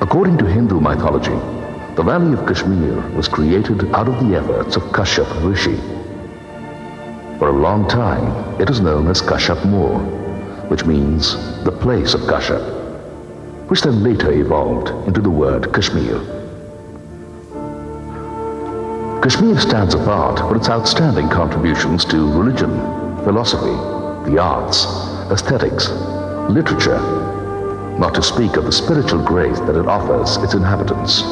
According to Hindu mythology, the valley of Kashmir was created out of the efforts of Kashyap Rishi. For a long time, it was known as Kashyap Moor, which means the place of Kashyap, which then later evolved into the word Kashmir. Kashmir stands apart for its outstanding contributions to religion, philosophy, the arts, aesthetics, literature, not to speak of the spiritual grace that it offers its inhabitants.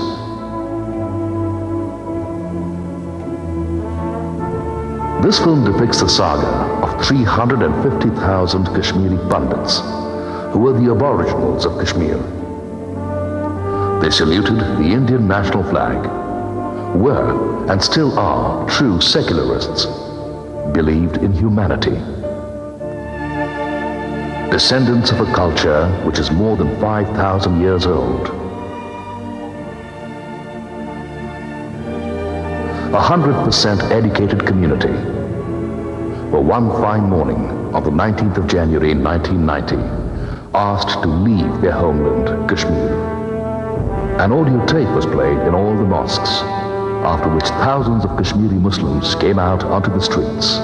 This film depicts the saga of 350,000 Kashmiri Pandits, who were the aboriginals of Kashmir. They saluted the Indian national flag, were and still are true secularists, believed in humanity. Descendants of a culture which is more than 5,000 years old. 100% educated community were one fine morning on the 19th of January 1990 asked to leave their homeland, Kashmir. An audio tape was played in all the mosques, after which thousands of Kashmiri Muslims came out onto the streets,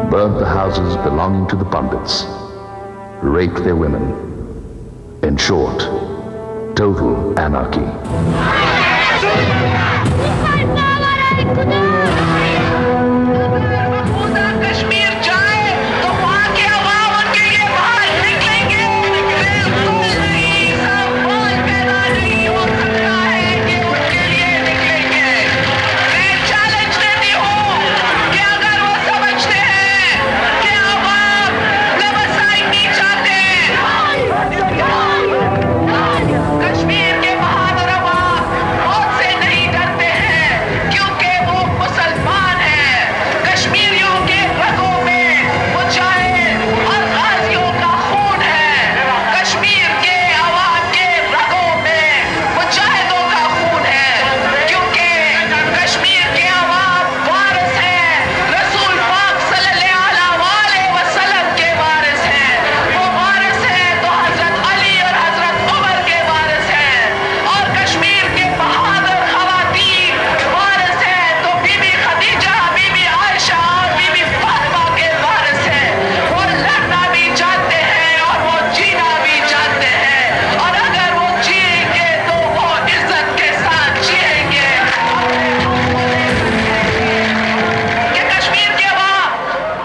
burned the houses belonging to the Pandits, raped their women. In short, total anarchy.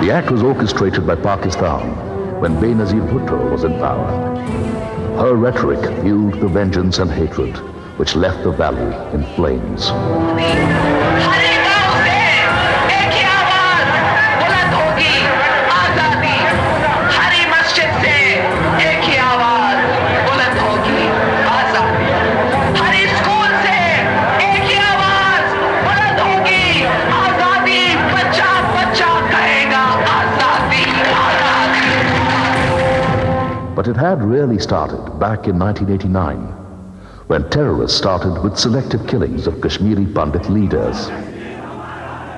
The act was orchestrated by Pakistan when Benazir Bhutto was in power. Her rhetoric fueled the vengeance and hatred which left the valley in flames. But it had really started back in 1989, when terrorists started with selective killings of Kashmiri Pandit leaders.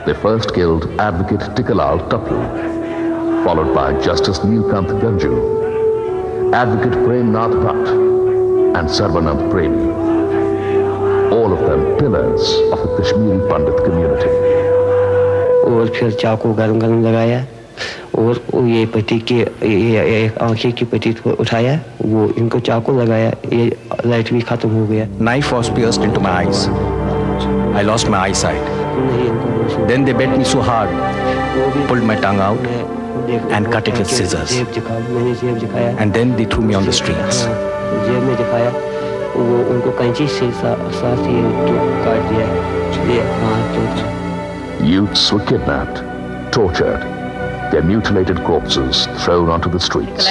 They first killed Advocate Tikalal Taplu, followed by Justice Neelkant Ganju, Advocate Prem Nath Bhatt, and Sarvanand Premi, all of them pillars of the Kashmiri Pandit community. और फिर चाकू गरम लगाया और ये पति के एक आंखें की पट्टी को उठाया, वो इनको चाकू लगाया, ये लाइट भी खत्म हो गया. Knife was pierced into my eyes. I lost my eyesight. Then they beat me so hard, pulled my tongue out and cut it with scissors. And then they threw me on the streets. जेब में दिखाया, वो उनको कैंची से साथ ही काट दिया, ये हाथ. Youths were kidnapped, tortured, their mutilated corpses thrown onto the streets.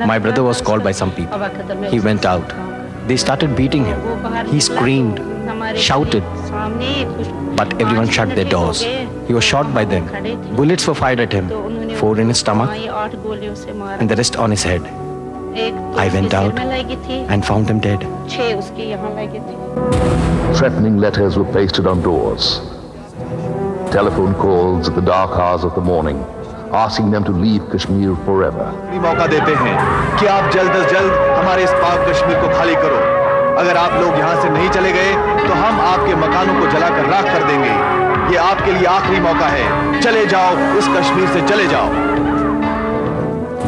My brother was called by some people. He went out. They started beating him. He screamed, shouted, but everyone shut their doors. He was shot by them. Bullets were fired at him, 4 in his stomach and the rest on his head. I went out and found him dead. Threatening letters were pasted on doors. Telephone calls at the dark hours of the morning, asking them to leave Kashmir forever. मौका देते हैं कि आप जल्द से जल्द हमारे इस पाक कश्मीर को खाली करो। अगर आप लोग यहाँ से नहीं चले गए तो हम आपके मकानों को जलाकर राख कर देंगे। ये आपके लिए आखिरी मौका है। चले जाओ, इस कश्मीर से चले जाओ।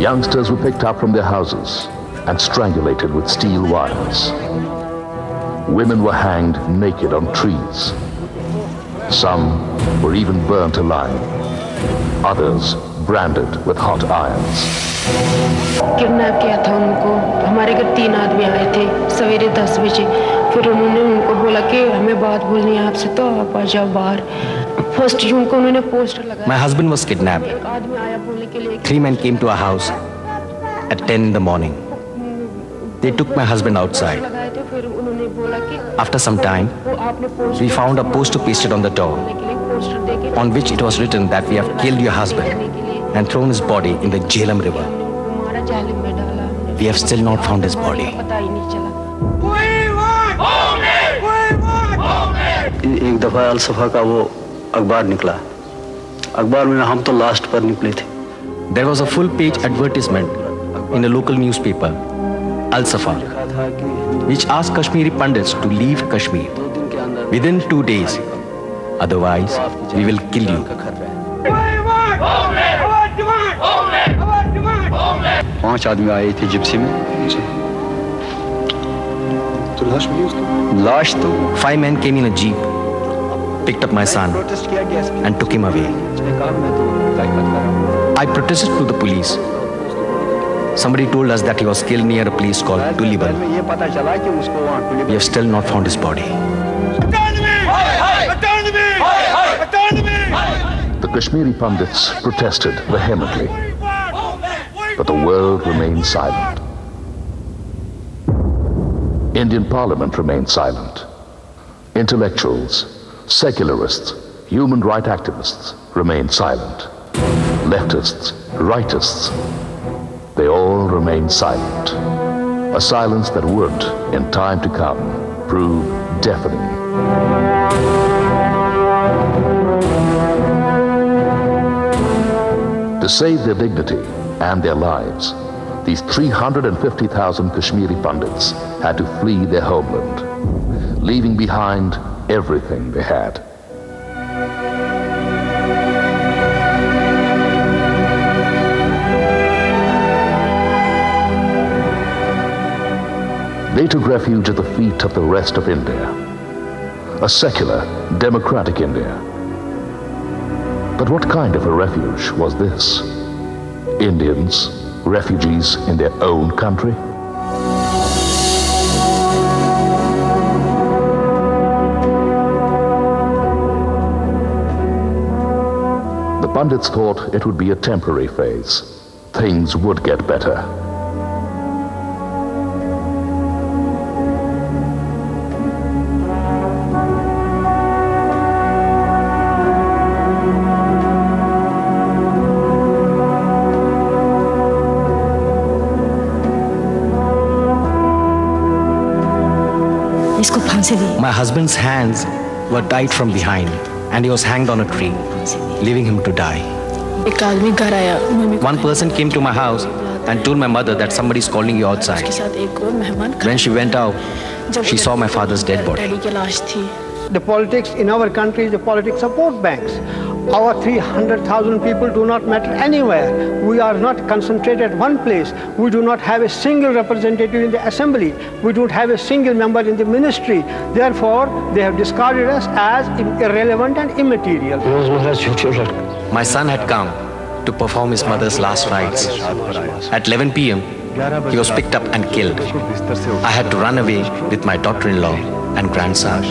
Youngsters were picked up from their houses and strangulated with steel wires. Women were hanged naked on trees. Some were even burnt alive. Others branded with hot irons. Kidnap किया था उनको। हमारे घर 3 आदमी आए थे सवेरे 10 बजे। फिर उन्होंने उनको बोला कि हमें बात बोलनी है आपसे, तो आप आ जाओ बाहर। 1 जून को उन्होंने पोस्टर लगाया। My husband was kidnapped. 3 men came to our house at 10 in the morning. They took my husband outside. After some time, we found a poster pasted on the door, on which it was written that we have killed your husband and thrown his body in the Jhelum River. We have still not found his body. एक दफा अल-सफा का वो अखबार निकला। अखबार में हम तो लास्ट पर निकले थे। There was a full-page advertisement in a local newspaper, Al-Safa, which asked Kashmiri Pandits to leave Kashmir within 2 days. Otherwise, we will kill you. 5 आदमी आए थे जिप्सी में। तो लाश तो 5 men came in a jeep, picked up my son and took him away. I protested to the police. Somebody told us that he was killed near a place called Tuliban. We have still not found his body. The Kashmiri Pandits protested vehemently, but the world remained silent. Indian Parliament remained silent. Intellectuals, secularists, human rights activists remained silent. Leftists, rightists, they all remained silent. A silence that would, in time to come, prove deafening. To save their dignity and their lives, these 350,000 Kashmiri Pandits had to flee their homeland, leaving behind everything they had. They took refuge at the feet of the rest of India, a secular, democratic India. But what kind of a refuge was this? Indians, refugees in their own country? The Pandits thought it would be a temporary phase. Things would get better. My husband's hands were tied from behind and he was hanged on a tree, leaving him to die. One person came to my house and told my mother that somebody is calling you outside. When she went out, she saw my father's dead body. The politics in our country is the politics of vote banks. Our 300,000 people do not matter anywhere. We are not concentrated at one place. We do not have a single representative in the assembly. We don't have a single member in the ministry. Therefore, they have discarded us as irrelevant and immaterial. My son had come to perform his mother's last rites. At 11 p.m., he was picked up and killed. I had to run away with my daughter-in-law and grandson.